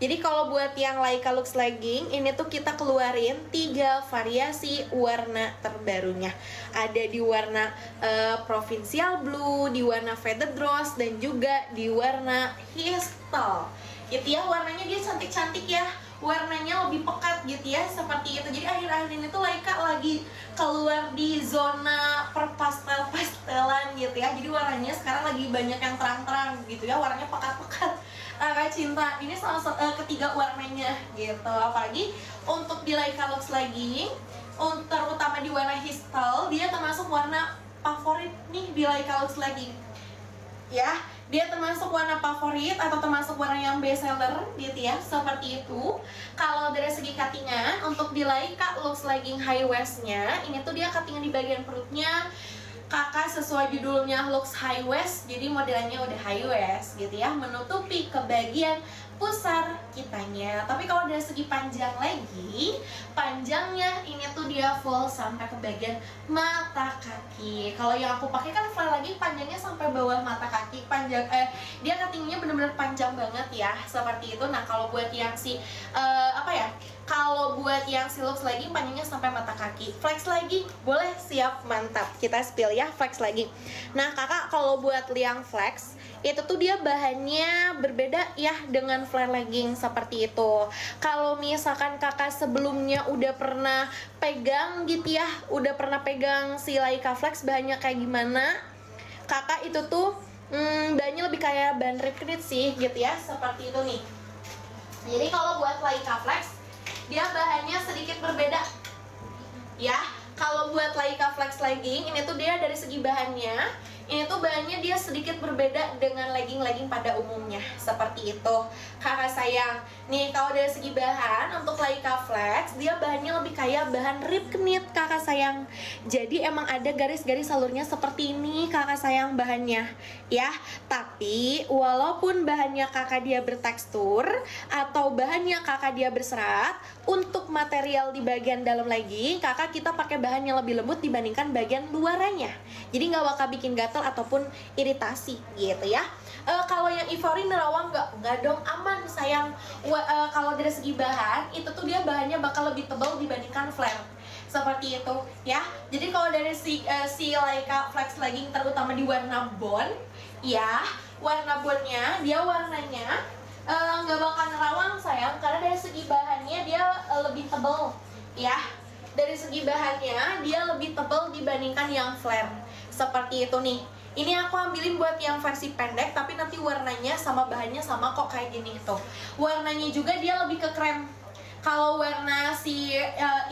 Jadi kalau buat yang Laika Lux Legging, ini tuh kita keluarin 3 variasi warna terbarunya. Ada di warna Provincial Blue, di warna Faded Rose, dan juga di warna Crystal. Gitu ya, warnanya dia cantik-cantik ya. Warnanya lebih pekat gitu ya, seperti itu. Jadi akhir-akhir ini tuh Laika lagi keluar di zona perpastel-pastelan gitu ya. Jadi warnanya sekarang lagi banyak yang terang-terang gitu ya, warnanya pekat-pekat. Kakak cinta, ini salah satu ketiga warnanya gitu. Apalagi untuk di Laika Lux Legging, terutama di warna Crystal, dia termasuk warna favorit nih di Laika Lux Legging ya. Dia termasuk warna favorit atau termasuk warna yang best seller gitu ya, seperti itu. Kalau dari segi cuttingan, untuk di Laika Lux Legging high waistnya, ini tuh dia cuttingan di bagian perutnya Kakak sesuai judulnya Lux High Waist, jadi modelnya udah high waist gitu ya, menutupi ke bagian pusar kitanya. Tapi kalau dari segi panjang lagi, panjangnya ini tuh dia full sampai ke bagian mata kaki. Kalau yang aku pakai kan flare lagi panjangnya sampai bawah mata kaki, panjang dia cuttingnya bener-bener panjang banget ya, seperti itu. Nah kalau buat yang si kalau buat yang si Lux Legging panjangnya sampai mata kaki. Flex lagi boleh, siap, mantap. Kita spill ya flex lagi. Nah kakak, kalau buat liang flex itu tuh dia bahannya berbeda ya dengan flare legging seperti itu. Kalau misalkan kakak sebelumnya udah pernah pegang gitu ya, udah pernah pegang si Laika Flex bahannya kayak gimana, kakak itu tuh bahannya lebih kayak bahan rib knit sih gitu ya, seperti itu nih. Jadi kalau buat Laika Flex dia bahannya sedikit berbeda ya. Kalau buat Laika Flex Legging ini tuh dia dari segi bahannya, ini tuh bahannya dia sedikit berbeda dengan legging-legging pada umumnya, seperti itu kakak sayang. Nih kalau dari segi bahan untuk Laika Flex, dia bahannya lebih kayak bahan rib knit kakak sayang. Jadi emang ada garis-garis alurnya seperti ini kakak sayang bahannya ya. Tapi walaupun bahannya kakak dia bertekstur atau bahannya kakak dia berserat, untuk material di bagian dalam legging kakak kita pakai bahan yang lebih lembut dibandingkan bagian luarannya. Jadi nggak bakal bikin gatal ataupun iritasi gitu ya. Kalau yang Ivory nerawang nggak dong, aman sayang. Kalau dari segi bahan itu tuh dia bahannya bakal lebih tebal dibandingkan flare, seperti itu ya. Jadi kalau dari si Laika Flex Legging terutama di warna bone ya, warna bone-nya dia warnanya nggak bakal nerawang sayang, karena dari segi bahannya dia lebih tebal ya. Dari segi bahannya dia lebih tebal dibandingkan yang flare, seperti itu nih. Ini aku ambilin buat yang versi pendek, tapi nanti warnanya sama bahannya sama kok kayak gini tuh. Warnanya juga dia lebih ke krem. Kalau warna si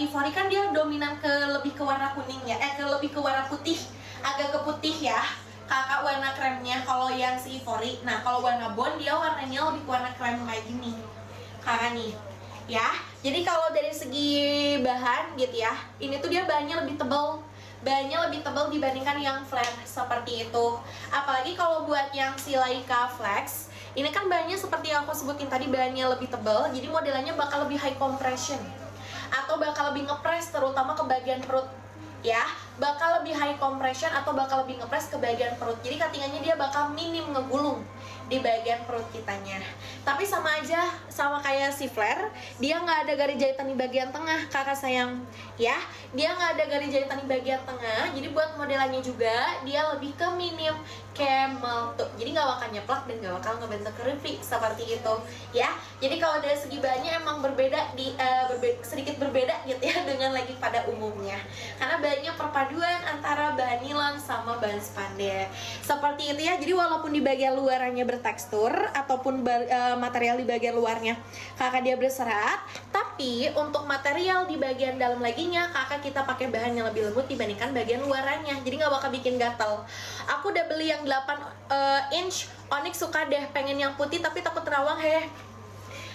Ivory kan dia dominan lebih ke warna kuning ya, lebih ke warna putih, agak ke putih ya. Kakak warna kremnya kalau yang si Ivory. Nah kalau warna bone dia warnanya lebih ke warna krem kayak gini kakak nih ya. Jadi kalau dari segi bahan gitu ya, ini tuh dia bahannya lebih tebal, bahannya lebih tebal dibandingkan yang flare, seperti itu. Apalagi kalau buat yang si Laika Flex, ini kan bahannya seperti yang aku sebutin tadi, bahannya lebih tebal, jadi modelannya bakal lebih high compression atau bakal lebih ngepres terutama ke bagian perut ya, bakal lebih high compression atau bakal lebih ngepres ke bagian perut. Jadi cuttingannya dia bakal minim ngegulung di bagian perut kitanya. Tapi sama aja, sama kayak si flare, dia nggak ada garis jahitan di bagian tengah kakak sayang ya. Dia nggak ada garis jahitan di bagian tengah, jadi buat modelannya juga dia lebih ke minim camel tuh, jadi nggak bakal nyeplak dan nggak bakal ngebentuk keripik, seperti itu ya. Jadi kalau dari segi bahannya emang berbeda sedikit berbeda gitu ya dengan legging pada umumnya, karena bahannya perpaduan antara bahan nilon sama bahan spandek, seperti itu ya. Jadi walaupun di bagian luarannya bertekstur ataupun material di bagian luarnya kakak dia berserat, tapi untuk material di bagian dalam leggingnya kakak kita pakai bahan yang lebih lembut dibandingkan bagian luarannya, jadi nggak bakal bikin gatel. Aku udah beli yang 8 inch Onyx, suka deh pengen yang putih tapi takut terawang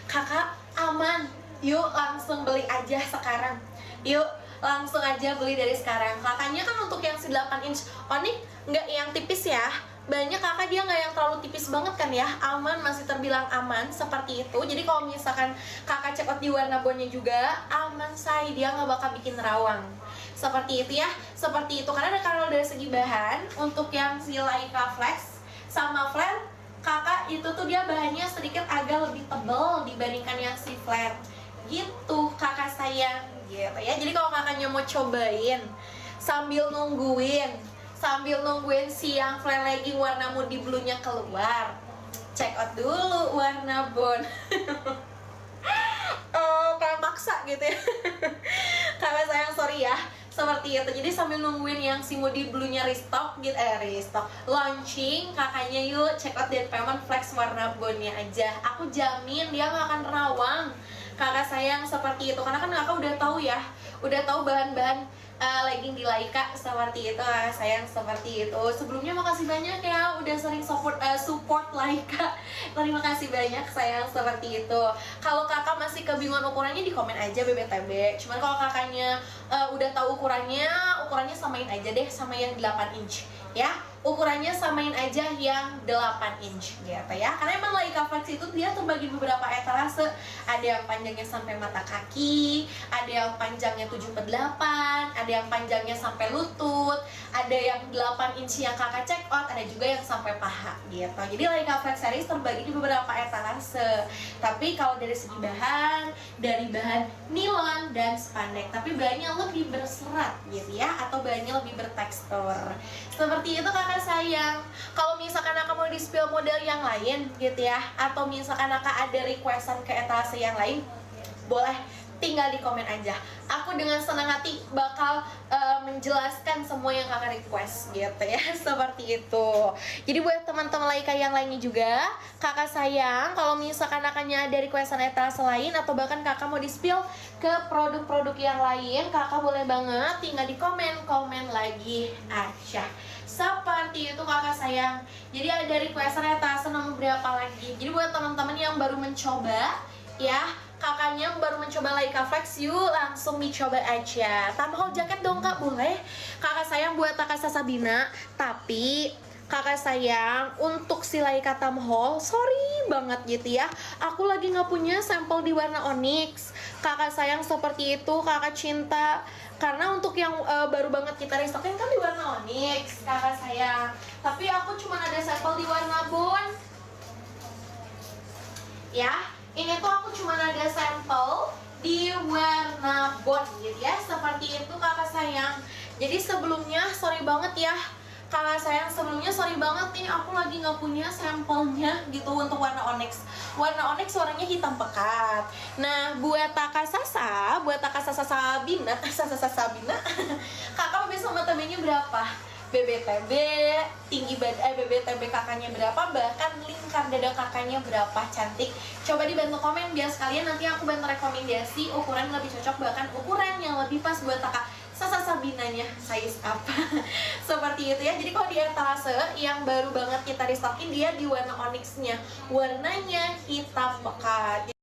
kakak. Aman, yuk langsung beli aja sekarang, yuk langsung aja beli dari sekarang. Kakaknya kan untuk yang si 8 inch Onyx nggak yang tipis ya, banyak kakak dia nggak yang terlalu tipis banget kan ya, aman, masih terbilang aman, seperti itu. Jadi kalau misalkan kakak check out di warna bone-nya juga aman say, dia nggak bakal bikin rawang, seperti itu ya, seperti itu. Karena kalau dari segi bahan untuk yang si Laika Flex sama flare, kakak itu tuh dia bahannya sedikit agak lebih tebal dibandingkan yang si flat gitu kakak sayang gitu ya. Jadi kalau kakaknya mau cobain sambil nungguin si yang flat legging warna moody blue-nya keluar, check out dulu warna bone. Kayak maksa gitu ya. Kakak sayang sorry ya, seperti itu. Jadi sambil nungguin yang si moody blue-nya restock gitu, launching, kakaknya yuk check out Dead Payment Flex warna bone-nya aja. Aku jamin dia gak akan rawang kakak sayang seperti itu, karena kan kakak udah tahu ya, udah tahu bahan-bahan legging di Laika seperti itu kakak sayang seperti itu. Sebelumnya makasih banyak ya udah sering support Laika. Terima kasih banyak sayang seperti itu. Kalau kakak masih kebingungan ukurannya di komen aja BBTB. Cuman kalau kakaknya udah tahu ukurannya samain aja deh sama yang 8 inch ya. Ukurannya samain aja yang 8 inch gitu ya. Karena emang Laika Flex itu dia terbagi beberapa etalase. Ada yang panjangnya sampai mata kaki, ada yang panjangnya 7/8, ada yang panjangnya sampai lutut, ada yang 8 inch yang kakak check out, ada juga yang sampai paha gitu. Jadi Laika Flex series terbagi di beberapa etalase. Tapi kalau dari segi bahan, dari bahan nilon dan spandek, tapi bahannya lebih berserat gitu ya, atau bahannya lebih bertekstur. Seperti itu kakak sayang. Kalau misalkan kakak mau di-spill model yang lain gitu ya, atau misalkan kakak ada requestan ke etalase yang lain, boleh tinggal di komen aja. Aku dengan senang hati bakal menjelaskan semua yang kakak request gitu ya. Seperti itu. Jadi buat teman-teman Laika yang lainnya juga, kakak sayang kalau misalkan kakaknya ada requestan etalase lain, atau bahkan kakak mau di-spill ke produk-produk yang lain, kakak boleh banget tinggal di komen lagi aja. Seperti itu kakak sayang. Jadi ada requestan etalase nomor berapa lagi. Jadi buat teman-teman yang baru mencoba ya, kakaknya baru mencoba Laika Flex, yuk langsung dicoba aja. Tamhole jaket dong kak, boleh? Kakak sayang buat kakak Sasabina. Tapi kakak sayang untuk si Laika Tamhole, sorry banget gitu ya, aku lagi nggak punya sampel di warna onyx. Kakak sayang seperti itu kakak cinta. Karena untuk yang baru banget kita restockin kan di warna onyx kakak sayang. Tapi aku cuma ada sampel di warna bone ya. Ini tuh aku cuma ada sampel di warna bone gitu ya. Seperti itu kakak sayang. Jadi sebelumnya sorry banget ya kakak sayang, sebelumnya sorry banget nih, aku lagi nggak punya sampelnya gitu untuk warna onyx. Warna onyx warnanya hitam pekat. Nah buat kakak Sabina kakak bisa BTB-nya berapa? BBTB tinggi BBTB kakaknya berapa, bahkan lingkar dada kakaknya berapa, cantik. Coba dibantu komen biar sekalian nanti aku bantu rekomendasi ukuran lebih cocok, bahkan ukuran yang lebih pas buat kakak Sabinanya size apa. Seperti itu ya. Jadi kalau di etalase yang baru banget kita restockin, dia di warna onyx-nya, warnanya hitam pekat.